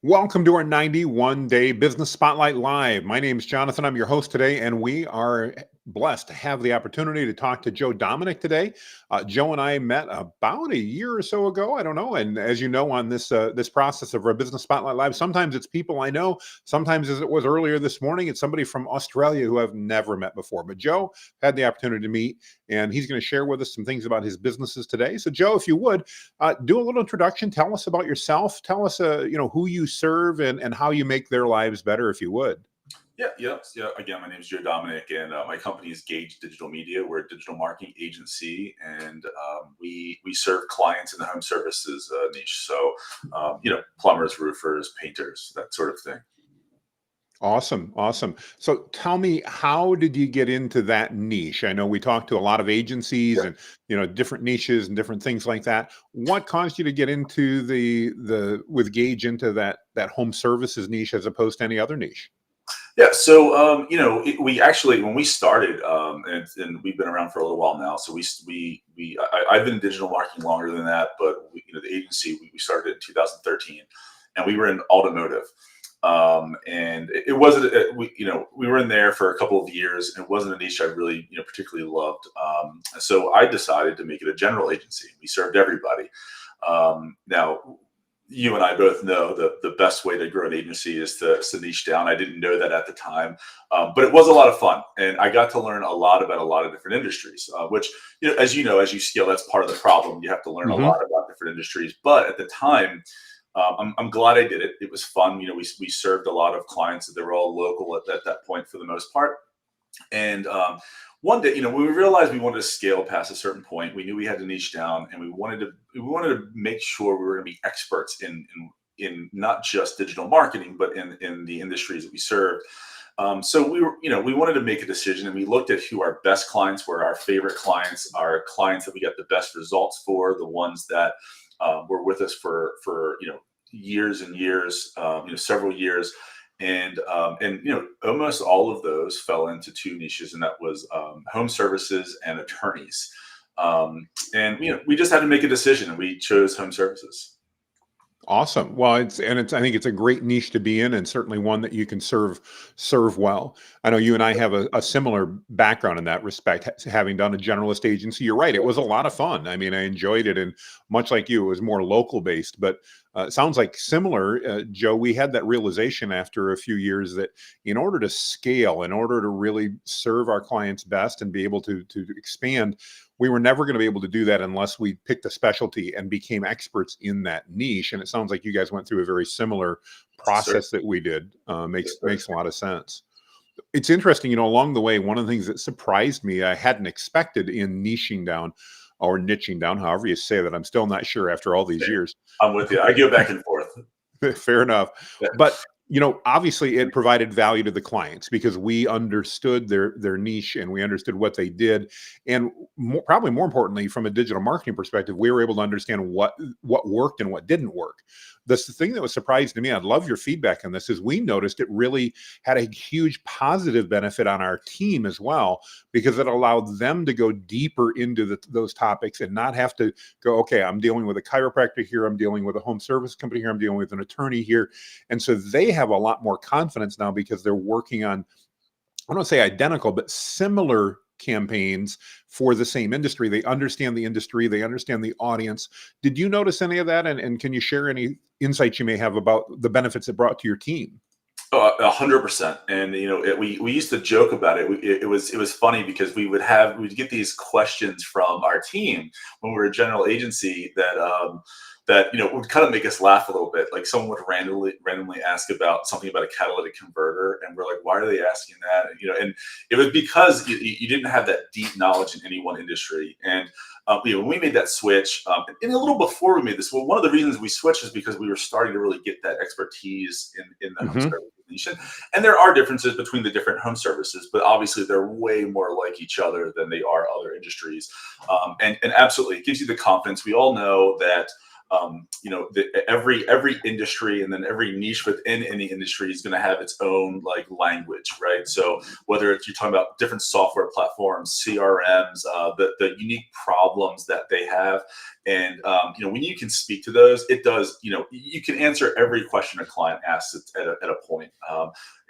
Welcome to our 91-day Business Spotlight Live. My name is Jonathan. I'm your host today, and we are blessed to have the opportunity to talk to Joe Dominick today. Joe and I met about a year or so ago. I don't know. And as you know, on this process of our Business Spotlight Live, sometimes it's people I know. Sometimes, as it was earlier this morning, it's somebody from Australia who I've never met before. But Joe had the opportunity to meet, and he's going to share with us some things about his businesses today. So, Joe, if you would, do a little introduction. Tell us about yourself. Tell us, who you serve and how you make their lives better, if you would. Yeah. Again, my name is Joe Dominick, and my company is Gauge Digital Media. We're a digital marketing agency, and we serve clients in the home services niche. So, plumbers, roofers, painters, that sort of thing. Awesome. Awesome. So tell me, how did you get into that niche? I know we talked to a lot of agencies Yeah. and, different niches and different things like that. What caused you to get into the with Gauge into that home services niche as opposed to any other niche? Yeah. So, we actually, when we started, and we've been around for a little while now. So I've been in digital marketing longer than that, but the agency, we started in 2013, and we were in automotive. And it wasn't, we were in there for a couple of years, and it wasn't a niche I really, particularly loved. So I decided to make it a general agency. We served everybody. Now, you and I both know the best way to grow an agency is to niche down. I didn't know that at the time, but it was a lot of fun, and I got to learn a lot about a lot of different industries. Which, as you scale, that's part of the problem. You have to learn a lot about different industries. But at the time, I'm glad I did it. It was fun. We served a lot of clients that they were all local at that point for the most part. And one day, when we realized we wanted to scale past a certain point, we knew we had to niche down, and we wanted to make sure we were going to be experts in not just digital marketing, but in the industries that we serve. So we wanted to make a decision, and we looked at who our best clients were, our favorite clients, our clients that we got the best results for, the ones that were with us for years and years, several years. And almost all of those fell into two niches, and that was home services and attorneys. And we just had to make a decision, and we chose home services. Awesome. Well, I think it's a great niche to be in, and certainly one that you can serve well. I know you and I have a similar background in that respect, having done a generalist agency. You're right; it was a lot of fun. I mean, I enjoyed it, and much like you, it was more local based. But it sounds like similar, Joe. We had that realization after a few years that in order to scale, in order to really serve our clients best and be able to expand, we were never going to be able to do that unless we picked a specialty and became experts in that niche. And it sounds like you guys went through a very similar Sir. process that we did. Yes, Makes sir. a lot of sense. It's interesting, along the way, one of the things that surprised me, I hadn't expected in niching down or niching down, however you say that. I'm still not sure after all these years. I'm with you. I go back and forth. Fair enough. Yeah. But obviously it provided value to the clients because we understood their niche and we understood what they did. And probably more importantly, from a digital marketing perspective, we were able to understand what worked and what didn't work. The thing that was surprising to me, I'd love your feedback on this, is we noticed it really had a huge positive benefit on our team as well, because it allowed them to go deeper into those topics and not have to go, okay, I'm dealing with a chiropractor here, I'm dealing with a home service company here, I'm dealing with an attorney here. And so they have a lot more confidence now because they're working on, I don't say identical, but similar campaigns for the same industry. They understand the industry, they understand the audience. Did you notice any of that? And can you share any insights you may have about the benefits it brought to your team? 100%. And we used to joke about it. It was funny because we'd get these questions from our team when we were a general agency that would kind of make us laugh a little bit. Like someone would randomly ask about something about a catalytic converter, and we're like, why are they asking that? And it was because you didn't have that deep knowledge in any one industry. And when we made that switch, and a little before we made this, well, one of the reasons we switched is because we were starting to really get that expertise in the home service niche. And there are differences between the different home services, but obviously they're way more like each other than they are other industries. And absolutely, it gives you the confidence. We all know that every industry and then every niche within any industry is going to have its own like language, right? So whether it's you're talking about different software platforms, CRMs, the unique problems that they have, and when you can speak to those, it does. You can answer every question a client asks at a point.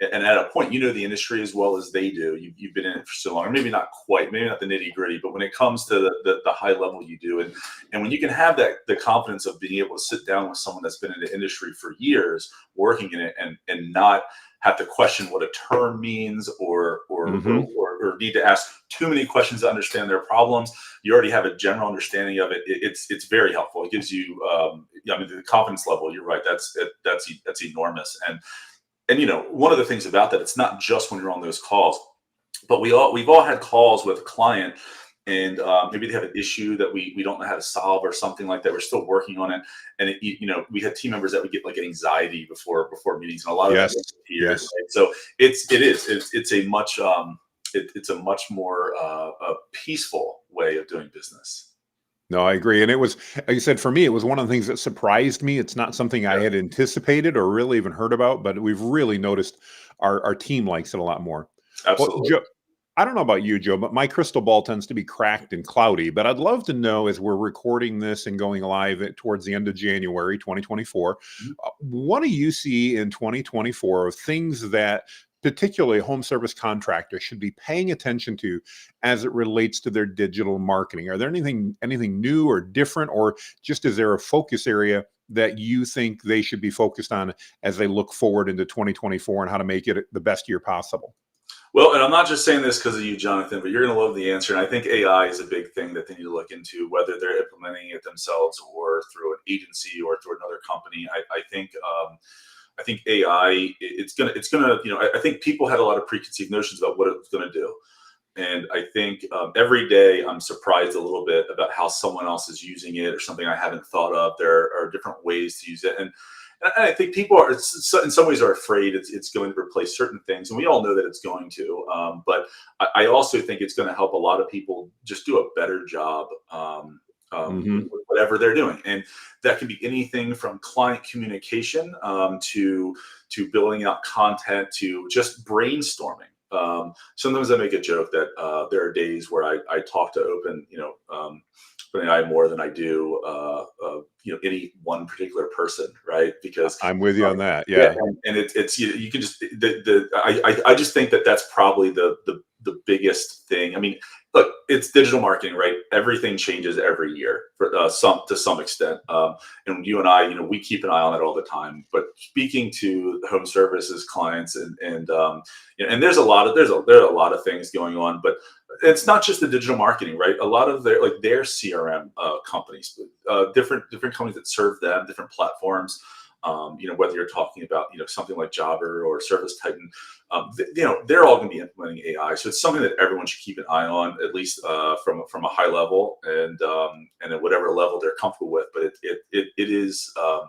And at a point, the industry as well as they do. You've been in it for so long, or maybe not quite, maybe not the nitty gritty, but when it comes to the high level, you do. And when you can have the confidence of being able to sit down with someone that's been in the industry for years, working in it, and not have to question what a term means or need to ask too many questions to understand their problems. You already have a general understanding of it. It's very helpful. It gives you, the confidence level. You're right. That's enormous. And one of the things about that, it's not just when you're on those calls, but we've all had calls with a client, and maybe they have an issue that we don't know how to solve or something like that. We're still working on it, and we had team members that would get like anxiety before meetings, and a lot of Yes. that here. Yes. Right? So it's a much it's a much more a peaceful way of doing business. No, I agree. And it was, like I said, for me, it was one of the things that surprised me. It's not something I had anticipated or really even heard about, but we've really noticed our team likes it a lot more. Well, Absolutely. Joe, I don't know about you, Joe, but my crystal ball tends to be cracked and cloudy. But I'd love to know, as we're recording this and going live towards the end of January 2024, what do you see in 2024 of things that particularly home service contractors should be paying attention to as it relates to their digital marketing? Are there anything new or different, or just is there a focus area that you think they should be focused on as they look forward into 2024 and how to make it the best year possible? Well, and I'm not just saying this because of you, Jonathan, but you're going to love the answer. And I think AI is a big thing that they need to look into, whether they're implementing it themselves or through an agency or through another company. I think AI, it's gonna, I think people had a lot of preconceived notions about what it was going to do. And I think every day I'm surprised a little bit about how someone else is using it or something I haven't thought of. There are different ways to use it. And I think people are, in some ways, are afraid it's going to replace certain things, and we all know that it's going to. But I also think it's going to help a lot of people just do a better job with whatever they're doing, and that can be anything from client communication to building out content to just brainstorming. Sometimes I make a joke that there are days where I talk to OpenAI more than I do any one particular person, right? Because I'm with you on that. yeah, Yeah. and it's you can just I just think that that's probably the biggest thing. I mean, look, it's digital marketing, right? Everything changes every year for to some extent, and you and I, we keep an eye on it all the time. But speaking to the home services clients, and there's a lot of things going on, but it's not just the digital marketing, right? A lot of their CRM companies, different companies that serve them, different platforms. Whether you're talking about something like Jobber or Service Titan, they're all going to be implementing AI. So it's something that everyone should keep an eye on, at least from a high level, and at whatever level they're comfortable with. But it is, I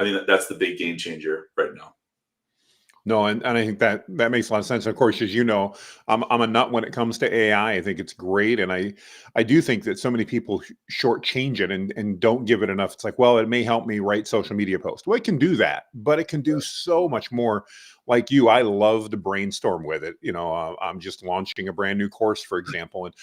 mean, that's the big game changer right now. No, and I think that makes a lot of sense. Of course, as you know, I'm a nut when it comes to AI. I think it's great, and I do think that so many people shortchange it and don't give it enough. It's like, well, it may help me write social media posts. Well, it can do that, but it can do so much more. Like you, I love to brainstorm with it. I'm just launching a brand new course, for example, and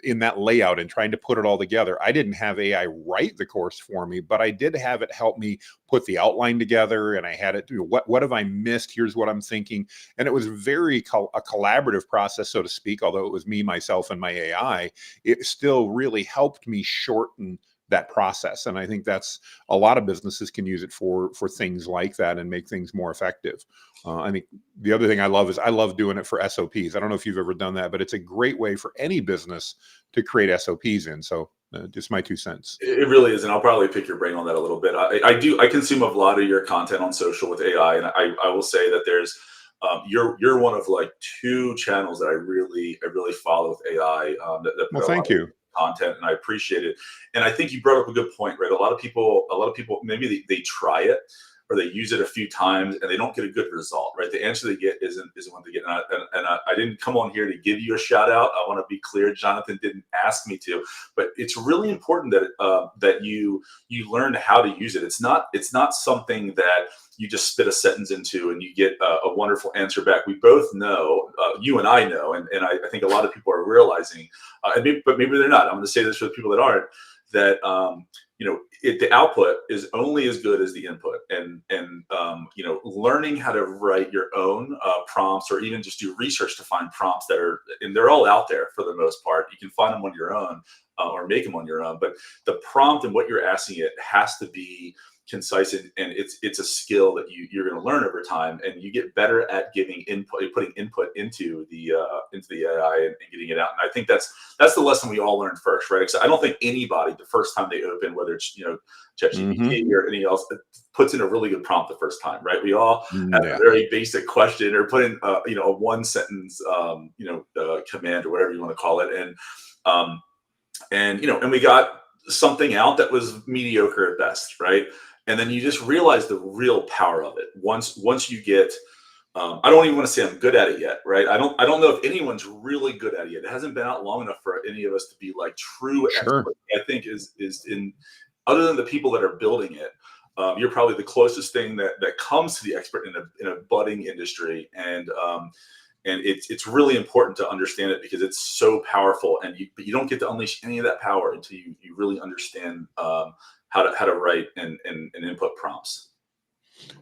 in that layout and trying to put it all together. I didn't have AI write the course for me, but I did have it help me put the outline together, and I had it do what have I missed? Here's what I'm thinking. And it was very a collaborative process, so to speak. Although it was me, myself, and my AI, it still really helped me shorten that process. And I think that's a lot of businesses can use it for things like that and make things more effective. I think the other thing I love doing it for SOPs. I don't know if you've ever done that, but it's a great way for any business to create SOPs in. So just my 2 cents. It really is, and I'll probably pick your brain on that a little bit. I consume a lot of your content on social with AI, and I will say that there's you're one of like 2 channels that I really follow with AI. Well, thank you. Content, and I appreciate it. And I think you brought up a good point, right? A lot of people maybe they try it, or they use it a few times and they don't get a good result, right? The answer they get isn't what they get. I didn't come on here to give you a shout out. I want to be clear. Jonathan didn't ask me to, but it's really important that you learn how to use it. It's not something that you just spit a sentence into and you get a wonderful answer back. We both know, you and I know, and I think a lot of people are realizing, but maybe they're not. I'm going to say this for the people that aren't, that the output is only as good as the input, and learning how to write your own prompts, or even just do research to find prompts and they're all out there for the most part. You can find them on your own or make them on your own, but the prompt and what you're asking it has to be concise, and it's a skill that you're going to learn over time, and you get better at giving input, putting input into the AI and getting it out. And I think that's the lesson we all learned first, right? Because I don't think anybody the first time they open, whether it's ChatGPT or anything else, puts in a really good prompt the first time, right? We all have a very basic question, or put in a one sentence command or whatever you want to call it, and we got something out that was mediocre at best, right? And then you just realize the real power of it once you get. I don't even want to say I'm good at it yet, right? I don't know if anyone's really good at it yet. It hasn't been out long enough for any of us to be like true experts. I think is in, other than the people that are building it, you're probably the closest thing that comes to the expert in a budding industry, and it's really important to understand it because it's so powerful, and you don't get to unleash any of that power until you really understand how to write and input prompts.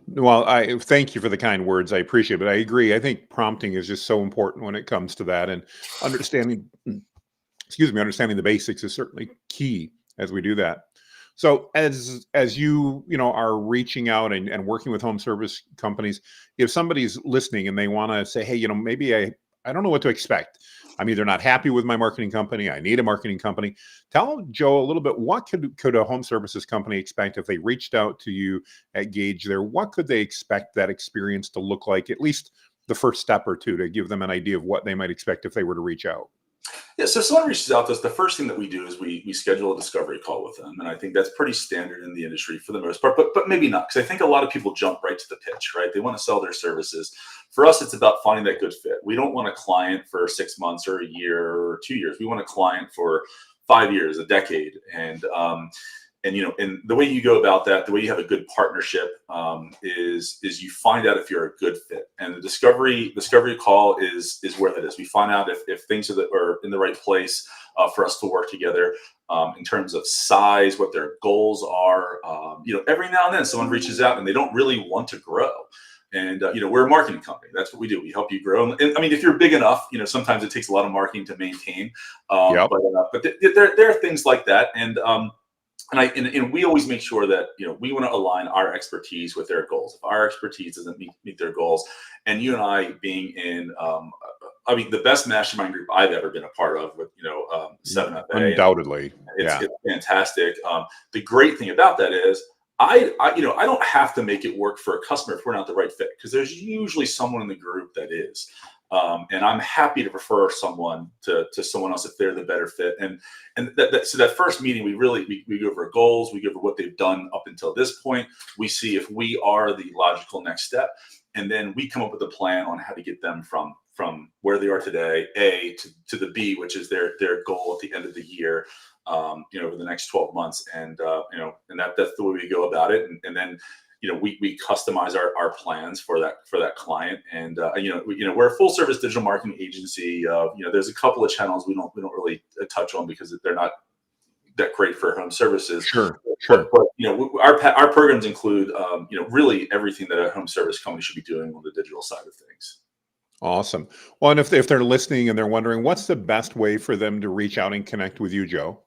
Well, I thank you for the kind words. I appreciate it. But I agree. I think prompting is just so important when it comes to that, and understanding, understanding the basics is certainly key as we do that. So as you are reaching out and working with home service companies, if somebody's listening and they want to say, hey, maybe I don't know what to expect. I'm either not happy with my marketing company, I need a marketing company. Tell Joe a little bit, what could a home services company expect if they reached out to you at Gage there? What could they expect that experience to look like, at least the first step or two, to give them an idea of what they might expect if they were to reach out? Yeah, so if someone reaches out to us, the first thing that we do is we schedule a discovery call with them, and I think that's pretty standard in the industry for the most part. But maybe not, because I think a lot of people jump right to the pitch, right? They want to sell their services. For us, it's about finding that good fit. We don't want a client for 6 months or a year or 2 years. We want a client for 5 years, a decade, and the way you go about that, the way you have a good partnership, is you find out if you're a good fit. And the discovery call is where that is. We find out if things are in the right place for us to work together, in terms of size, what their goals are. Every now and then someone reaches out and they don't really want to grow. And we're a marketing company. That's what we do. We help you grow. And I mean, if you're big enough, sometimes it takes a lot of marketing to maintain. But there are things like that. And we always make sure that we want to align our expertise with their goals. If our expertise doesn't meet their goals, and you and I being in, the best mastermind group I've ever been a part of with 7FA, undoubtedly, it's fantastic. The great thing about that is I don't have to make it work for a customer if we're not the right fit, because there's usually someone in the group that is. And I'm happy to refer someone to someone else if they're the better fit. So that first meeting, we go over goals, we go over what they've done up until this point. We see if we are the logical next step, and then we come up with a plan on how to get them from where they are today, A, to the B, which is their goal at the end of the year, over the next 12 months, and that's the way we go about it, and then. We customize our plans for that client, and we're a full service digital marketing agency. There's a couple of channels we don't really touch on because they're not that great for home services. Sure. But our programs include really everything that a home service company should be doing on the digital side of things. Awesome. Well, and if they're listening and they're wondering, what's the best way for them to reach out and connect with you, Joe?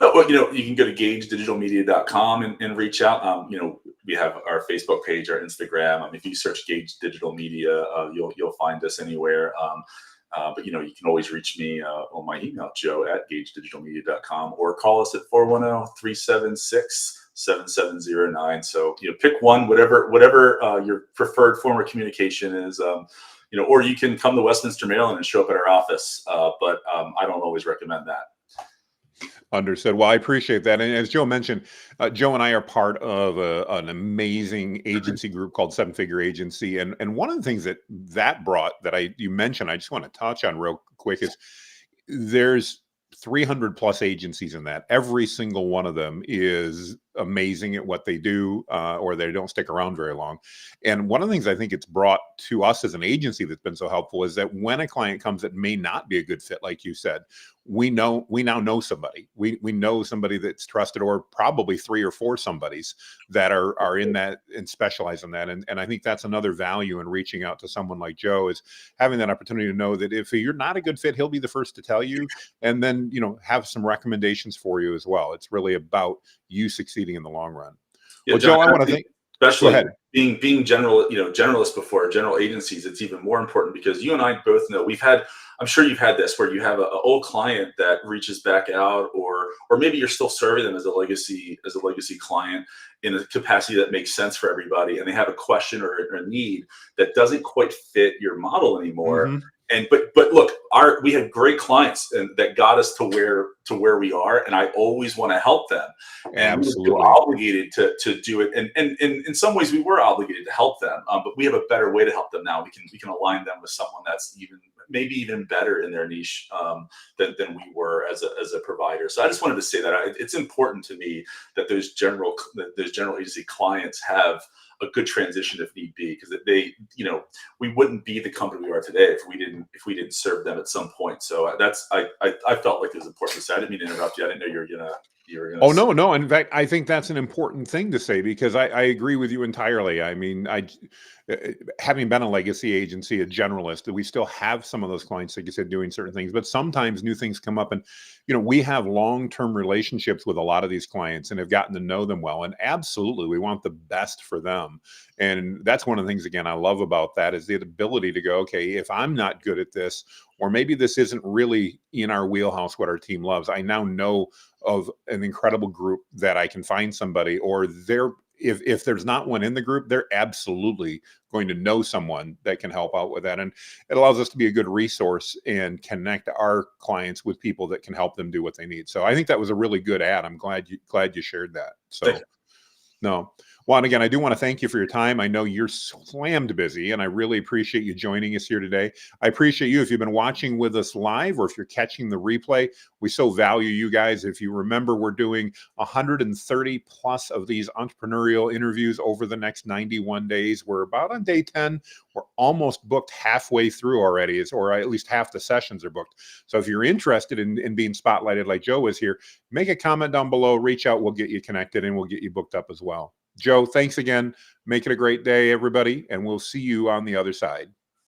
Well, you can go to gagedigitalmedia.com and reach out. We have our Facebook page, our Instagram. If you search Gage Digital Media, you'll find us anywhere. But you can always reach me on my email, joe@gagedigitalmedia.com, or call us at 410-376-7709. So pick one, whatever your preferred form of communication is. Or you can come to Westminster, Maryland, and show up at our office. But I don't always recommend that. Understood. Well, I appreciate that. And as Joe mentioned, Joe and I are part of an amazing agency group called Seven Figure Agency. And one of the things that brought that you mentioned, I just want to touch on real quick is there's 300 plus agencies in that. Every single one of them is amazing at what they do, or they don't stick around very long. And one of the things I think it's brought to us as an agency that's been so helpful is that when a client comes that may not be a good fit, like you said, we now know somebody. We know somebody that's trusted, or probably 3 or 4 somebodies that are in that and specialize in that. And I think that's another value in reaching out to someone like Joe, is having that opportunity to know that if you're not a good fit, he'll be the first to tell you, and then have some recommendations for you as well. It's really about you succeeding in the long run. Yeah, Well, John, Joe, I want to thank. especially Go ahead. being general, generalist before general agencies, it's even more important because you and I both know I'm sure you've had this where you have an old client that reaches back out, or maybe you're still serving them as a legacy client in a capacity that makes sense for everybody, and they have a question or a need that doesn't quite fit your model anymore. Mm-hmm. And but look, we have great clients and that got us to where we are, and I always want to help them. And we feel Absolutely. obligated to do it. And in some ways we were obligated to help them, but we have a better way to help them now. We can align them with someone that's maybe even better in their niche than we were as a provider. So I just wanted to say that it's important to me that those general agency clients have a good transition if need be, because we wouldn't be the company we are today if we didn't serve them at some point. So I felt like it was important to say. I didn't mean to interrupt you. I didn't know you were gonna. Oh, no. In fact, I think that's an important thing to say, because I agree with you entirely. I mean, having been a legacy agency, a generalist, we still have some of those clients, like you said, doing certain things, but sometimes new things come up, and we have long-term relationships with a lot of these clients and have gotten to know them well. And absolutely, we want the best for them. And that's one of the things, again, I love about that, is the ability to go, okay, if I'm not good at this, or maybe this isn't really in our wheelhouse, what our team loves, I now know of an incredible group that I can find somebody, or if there's not one in the group, they're absolutely going to know someone that can help out with that. And it allows us to be a good resource and connect our clients with people that can help them do what they need. So I think that was a really good ad. I'm glad you shared that. So no. Well, and again, I do want to thank you for your time. I know you're slammed busy, and I really appreciate you joining us here today. I appreciate you if you've been watching with us live, or if you're catching the replay. We so value you guys. If you remember, we're doing 130 plus of these entrepreneurial interviews over the next 91 days. We're about on day 10. We're almost booked halfway through already, or at least half the sessions are booked. So if you're interested in being spotlighted like Joe is here, make a comment down below, reach out, we'll get you connected, and we'll get you booked up as well. Joe, thanks again. Make it a great day, everybody, and we'll see you on the other side.